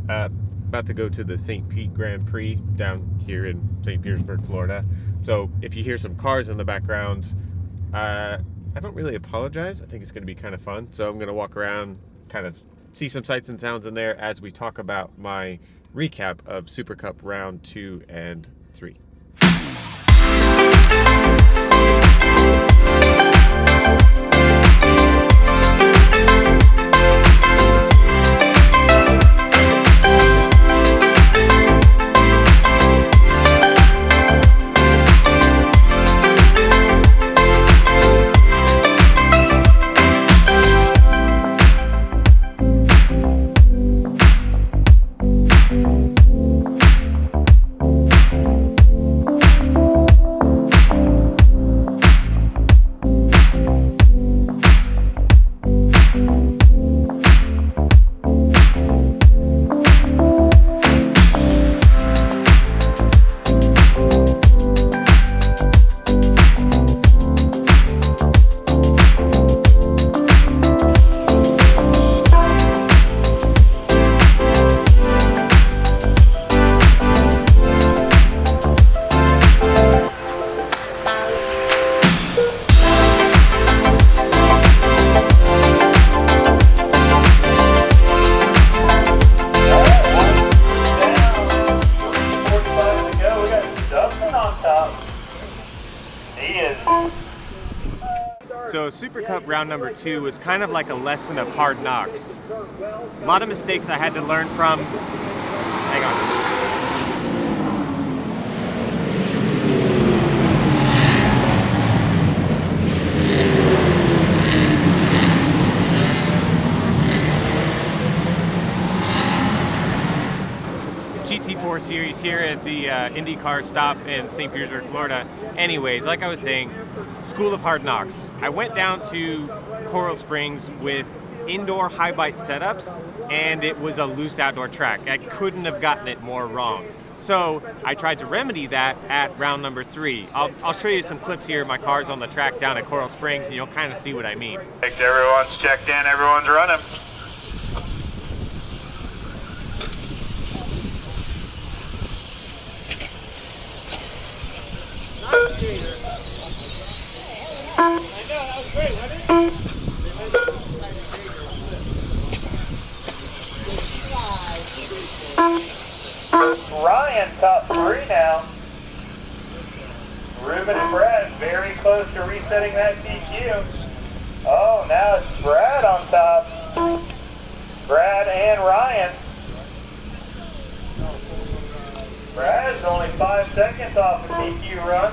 about to go to the St. Pete Grand Prix down here in St. Petersburg, Florida. So if you hear some cars in the background, I don't really apologize. I think it's going to be kind of fun. So I'm going to walk around, kind of see some sights and sounds in there as we talk about my recap of Super Cup round 2 and 3. So Super Cup round number 2 was kind of like a lesson of hard knocks. A lot of mistakes I had to learn from. Hang on. GT4 series here at the IndyCar stop in St. Petersburg, Florida. Anyways, like I was saying, School of Hard Knocks. I went down to Coral Springs with indoor high bite setups, and it was a loose outdoor track. I couldn't have gotten it more wrong. So I tried to remedy that at round number 3. I'll show you some clips here. My car's on the track down at Coral Springs, and you'll kind of see what I mean. Everyone's checked in, everyone's running. I know, that was great, wasn't it? Ryan, top 3 now. Ruben and Brad very close to resetting that DQ. Oh, now it's Brad on top. Brad and Ryan. Brad's only 5 seconds off the DQ run.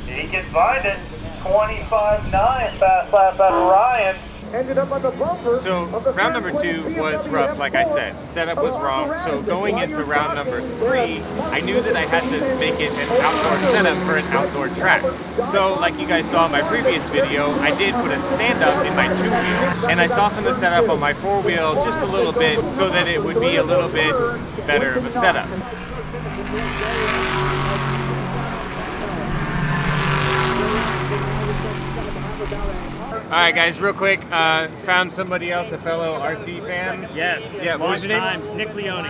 He can find it. 25.9 fast lap out of Ryan. Ended up on the bumper. So round number 2 was rough, like I said. Setup was wrong. So going into round number 3, I knew that I had to make it an outdoor setup for an outdoor track. So like you guys saw in my previous video, I did put a stand-up in my 2-wheel, and I softened the setup on my 4-wheel just a little bit so that it would be a little bit better of a setup. Alright guys, real quick, found somebody else, a fellow RC fan. Yes, yeah, what was your name? time, Nick Leone.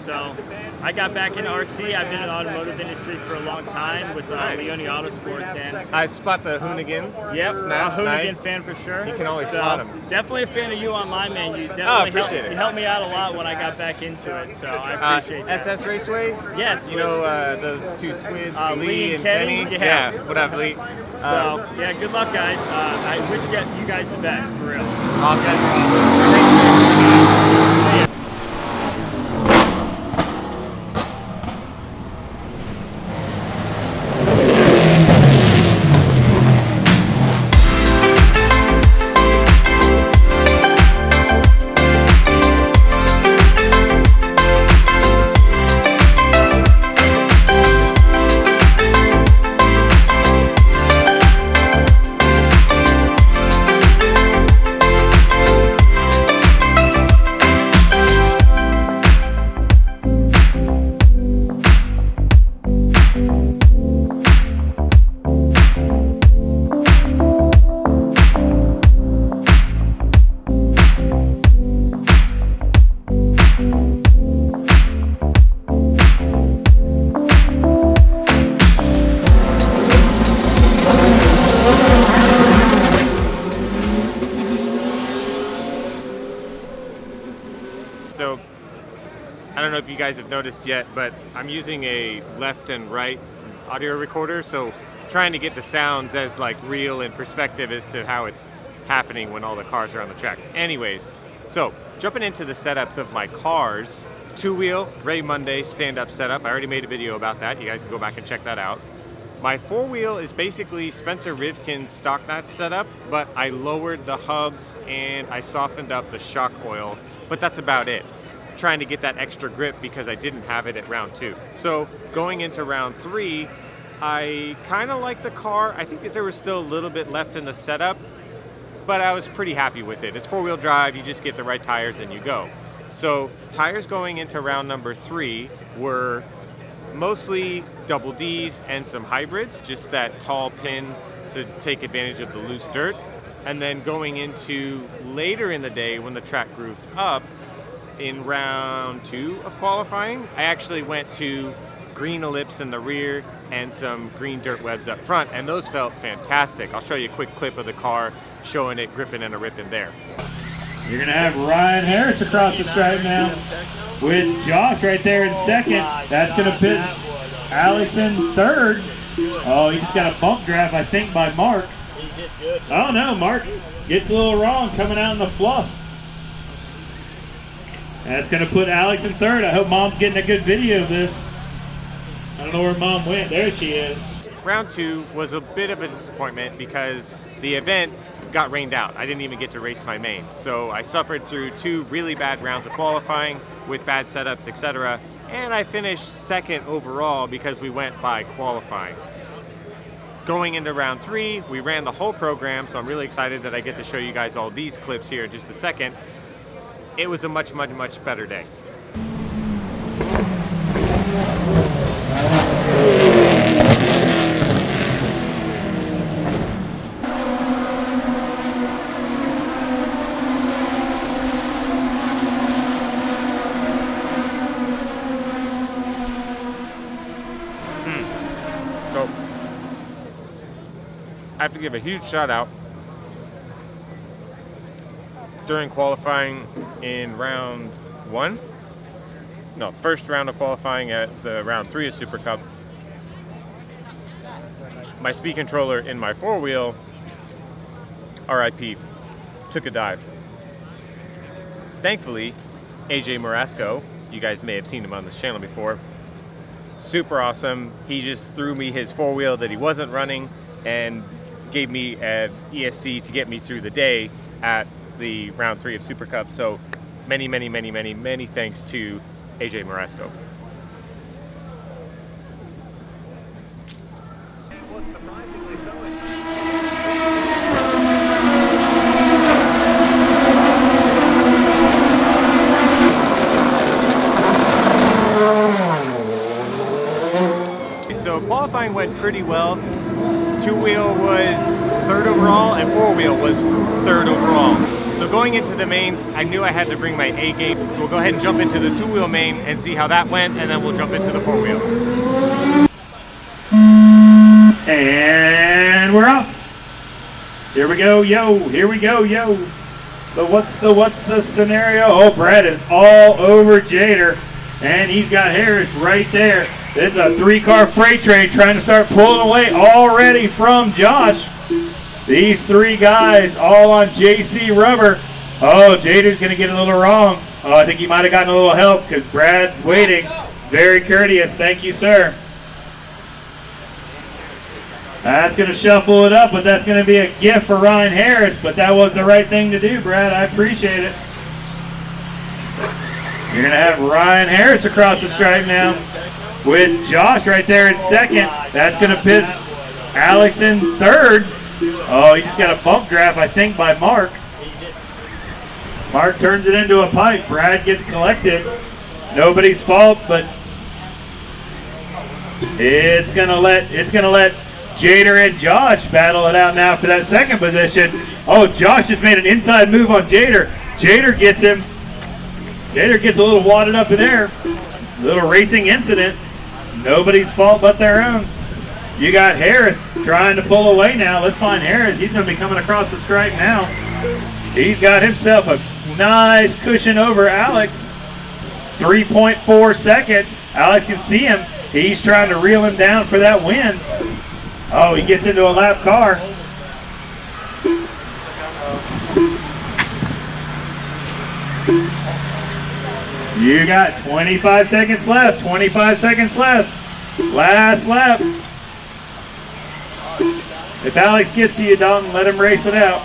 So I got back into RC. I've been in the automotive industry for a long time with Nice. Leone Autosports, and I spot the Hoonigan. yep, Snap, a Hoonigan nice. fan for sure. You can always so, spot him. Definitely a fan of you online, man. You definitely appreciate it. You helped me out a lot when I got back into it, so I appreciate that. SS Raceway? Yes, You know those two squids, Lee and Kenny? Yeah, what up, Lee? So yeah, good luck, guys. I wish you guys the best, for real. Awesome. So I don't know if you guys have noticed yet, but I'm using a left and right audio recorder, so trying to get the sounds as like real in perspective as to how it's happening when all the cars are on the track. Anyways, so jumping into the setups of my cars, two-wheel Ray Monday stand-up setup. I already made a video about that. You guys can go back and check that out. My four-wheel is basically Spencer Rivkin's stock nut setup, but I lowered the hubs and I softened up the shock oil, but that's about it. Trying to get that extra grip because I didn't have it at round 2. So going into round 3, I kind of like the car. I think that there was still a little bit left in the setup, but I was pretty happy with it. It's four-wheel drive, you just get the right tires and you go. So tires going into round number 3 were mostly double Ds and some hybrids, just that tall pin to take advantage of the loose dirt. And then going into later in the day when the track grooved up, in round 2 of qualifying, I actually went to green ellipse in the rear and some green dirt webs up front, and those felt fantastic. I'll show you a quick clip of the car showing it gripping and a ripping there. You're going to have Ryan Harris across the stripe now with Josh right there in second. That's going to pit Alex in third. Oh, he just got a bump draft, I think, by Mark. Oh, no, Mark gets a little wrong coming out in the fluff. That's going to put Alex in third. I hope Mom's getting a good video of this. I don't know where Mom went. There she is. Round 2 was a bit of a disappointment because the event got rained out. I didn't even get to race my mains. So I suffered through 2 really bad rounds of qualifying with bad setups, etc. And I finished second overall because we went by qualifying. Going into round 3, we ran the whole program, so I'm really excited that I get to show you guys all these clips here in just a second. It was a much, much, much better day. So, I have to give a huge shout out. During qualifying in round 1, no, first round of qualifying at the round 3 of Super Cup, my speed controller in my four-wheel, RIP, took a dive. Thankfully, AJ Marasco, you guys may have seen him on this channel before, super awesome. He just threw me his four-wheel that he wasn't running and gave me an ESC to get me through the day at the round 3 of Super Cup. So many, many, many, many, many thanks to AJ Marasco. So qualifying went pretty well. Two-wheel was 3rd overall and four-wheel was 3rd overall. So going into the mains, I knew I had to bring my A game. So we'll go ahead and jump into the two-wheel main and see how that went, and then we'll jump into the four-wheel. And we're off. Here we go, yo. Here we go, yo. So what's the scenario? Oh, Brad is all over Jader, and he's got Harris right there. This is a 3-car freight train trying to start pulling away already from Josh. These 3 guys all on JC rubber. Oh, Jader's going to get a little wrong. Oh, I think he might have gotten a little help because Brad's waiting. Very courteous. Thank you, sir. That's going to shuffle it up, but that's going to be a gift for Ryan Harris. But that was the right thing to do, Brad. I appreciate it. You're going to have Ryan Harris across the stripe now with Josh right there in second. That's going to pit Alex in third. Oh, he just got a bump draft, I think, by Mark. Mark turns it into a pipe. Brad gets collected. Nobody's fault, but it's gonna let Jader and Josh battle it out now for that second position. Oh, Josh just made an inside move on Jader. Jader gets him. Jader gets a little wadded up in there. A little racing incident. Nobody's fault but their own. You got Harris trying to pull away now. Let's find Harris. He's going to be coming across the stripe now. He's got himself a nice cushion over Alex. 3.4 seconds. Alex can see him. He's trying to reel him down for that win. Oh, he gets into a lap car. You got 25 seconds left. 25 seconds left. Last lap. If Alex gets to you, Dalton, let him race it out.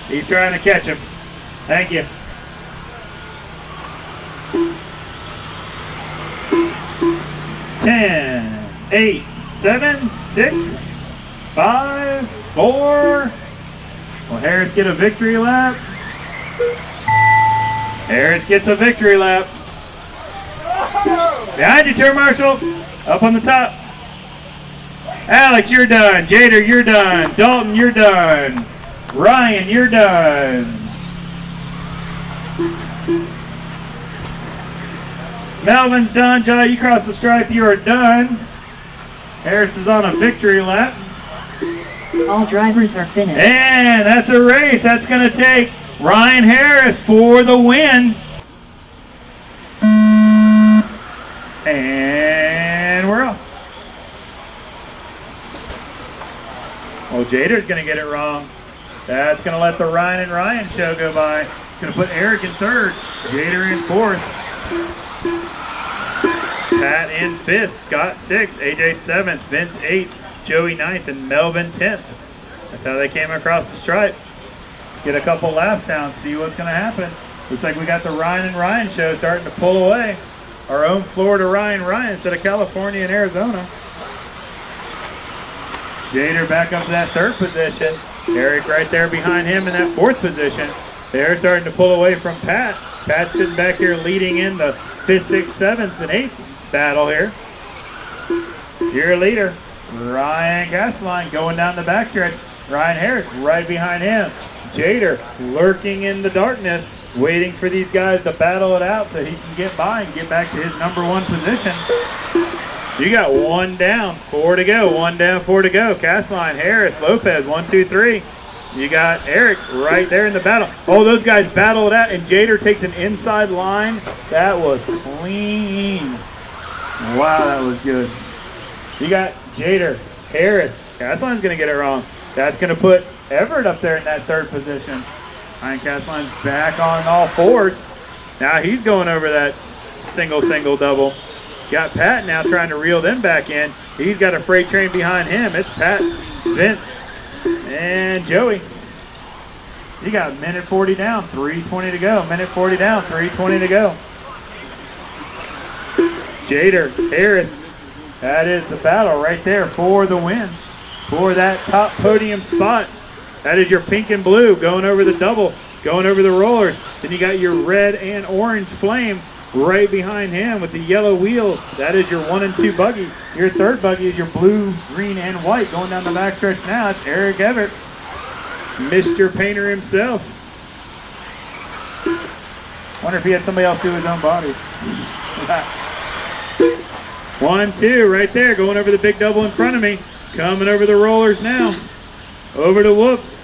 He's trying to catch him. Thank you. Ten, 8, 7, 6, 5, 4. Will Harris get a victory lap? Harris gets a victory lap. Behind you, turn marshal. Up on the top. Alex, you're done. Jader, you're done. Dalton, you're done. Ryan, you're done. Melvin's done. Jai, you cross the stripe. You are done. Harris is on a victory lap. All drivers are finished. And that's a race. That's going to take Ryan Harris for the win. And we're off. Well, Jader's going to get it wrong. That's going to let the Ryan and Ryan show go by. It's going to put Eric in third, Jader in fourth, Pat in fifth, Scott sixth, AJ seventh, Vince eighth, Joey ninth, and Melvin 10th. That's how they came across the stripe. Get a couple laps down, see what's going to happen. Looks like we got the Ryan and Ryan show starting to pull away. Our own Florida Ryan instead of California and Arizona. Jader back up to that third position. Eric right there behind him in that fourth position. They're starting to pull away from Pat. Pat's sitting back here leading in the 5th, 6th, 7th, and 8th battle here. Your leader, Ryan Gasline, going down the backstretch. Ryan Harris right behind him. Jader lurking in the darkness, waiting for these guys to battle it out so he can get by and get back to his #1 position. You got one down, 4 to go. One down, 4 to go. Gasline, Harris, Lopez, 1, 2, 3. You got Eric right there in the battle. Oh, those guys battle it out, and Jader takes an inside line. That was clean. Wow, that was good. You got Jader, Harris. Gasline's going to get it wrong. That's going to put Everett up there in that third position. Ryan Gasline's back on all fours. Now he's going over that single, double. Got Pat now trying to reel them back in. He's got a freight train behind him. It's Pat, Vince, and Joey. You got minute 40 down, 3:20 to go. Minute 40 down, 3:20 to go. Jader, Harris. That is the battle right there for the win. For that top podium spot. That is your pink and blue going over the double, going over the rollers. Then you got your red and orange flame right behind him with the yellow wheels. That is your 1 and 2 buggy. Your third buggy is your blue, green, and white going down the backstretch now. It's Eric Everett, Mr. Painter himself. Wonder if he had somebody else do his own body. 1, 2 right there going over the big double in front of me. Coming over the rollers now. Over to whoops.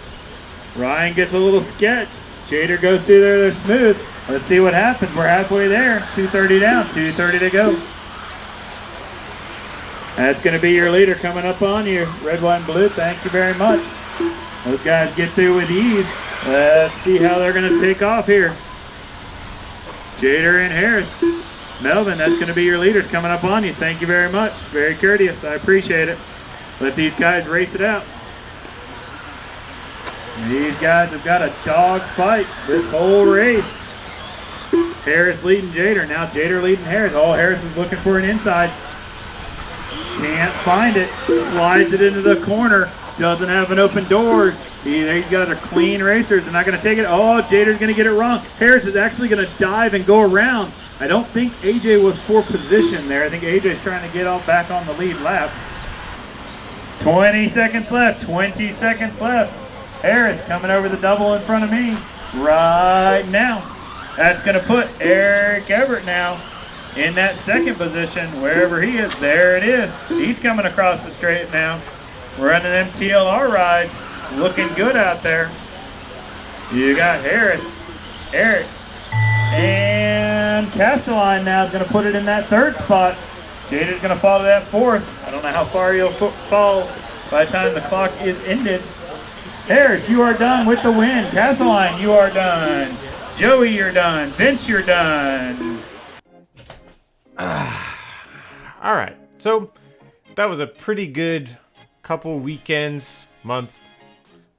Ryan gets a little sketch. Jader goes through there, they're smooth. Let's see what happens. We're halfway there. 2:30 down, 2:30 to go. That's going to be your leader coming up on you. Red, white, and blue, thank you very much. Those guys get through with ease. Let's see how they're going to take off here. Jader and Harris. Melvin, that's going to be your leaders coming up on you. Thank you very much. Very courteous. I appreciate it. Let these guys race it out. These guys have got a dog fight this whole race. Harris leading Jader. Now Jader leading Harris. Oh, Harris is looking for an inside. Can't find it. Slides it into the corner. Doesn't have an open doors. He's got a clean racers. They're not going to take it. Oh, Jader's going to get it wrong. Harris is actually going to dive and go around. I don't think AJ was for position there. I think AJ's trying to get all back on the lead lap. 20 seconds left. 20 seconds left. Harris coming over the double in front of me right now. That's going to put Eric Everett now in that second position, wherever he is. There it is. He's coming across the straight now. Running them TLR rides. Looking good out there. You got Harris, Eric, and done. Castelline now is going to put it in that third spot. Jader's going to fall to that fourth. I don't know how far he'll fall by the time the clock is ended. Harris, you are done with the win. Castelline, you are done. Joey, you're done. Vince, you're done. All right, so that was a pretty good couple weekends, month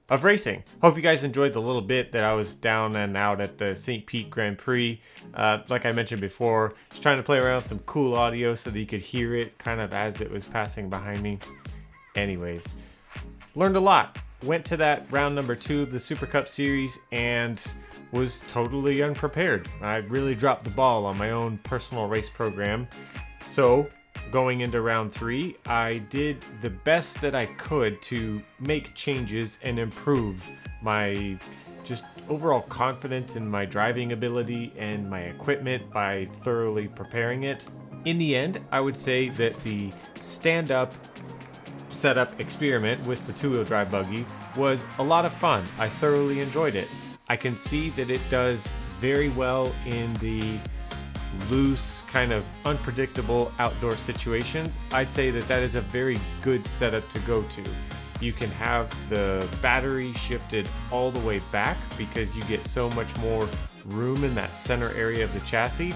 of racing. Hope you guys enjoyed the little bit that I was down and out at the St. Pete Grand Prix. Like I mentioned before, just trying to play around with some cool audio so that you could hear it kind of as it was passing behind me. Anyways, learned a lot. Went to that round number 2 of the Super Cup series and was totally unprepared. I really dropped the ball on my own personal race program. So going into round 3, I did the best that I could to make changes and improve my just overall confidence in my driving ability and my equipment by thoroughly preparing it. In the end, I would say that the stand-up setup experiment with the 2-wheel drive buggy was a lot of fun. I thoroughly enjoyed it. I can see that it does very well in the loose, kind of unpredictable outdoor situations. I'd say that that is a very good setup to go to. You can have the battery shifted all the way back because you get so much more room in that center area of the chassis.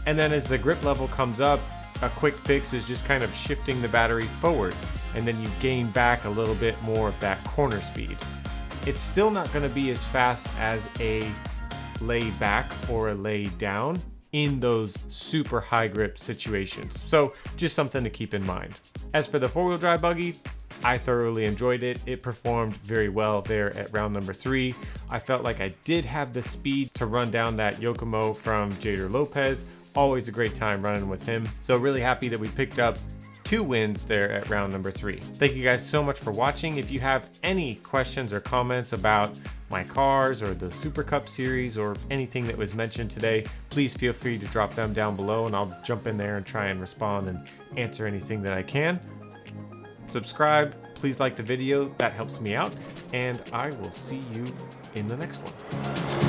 And then as the grip level comes up, a quick fix is just kind of shifting the battery forward, and then you gain back a little bit more of that corner speed. It's still not going to be as fast as a lay back or a lay down in those super high grip situations. So just something to keep in mind. As for the 4-wheel drive buggy, I thoroughly enjoyed it. It performed very well there at round number 3. I felt like I did have the speed to run down that Yokomo from Jader Lopez. Always a great time running with him. So really happy that we picked up 2 wins there at round number 3. Thank you guys so much for watching. If you have any questions or comments about my cars or the Super Cup series or anything that was mentioned today, please feel free to drop them down below and I'll jump in there and try and respond and answer anything that I can. Subscribe, please like the video, that helps me out, and I will see you in the next one.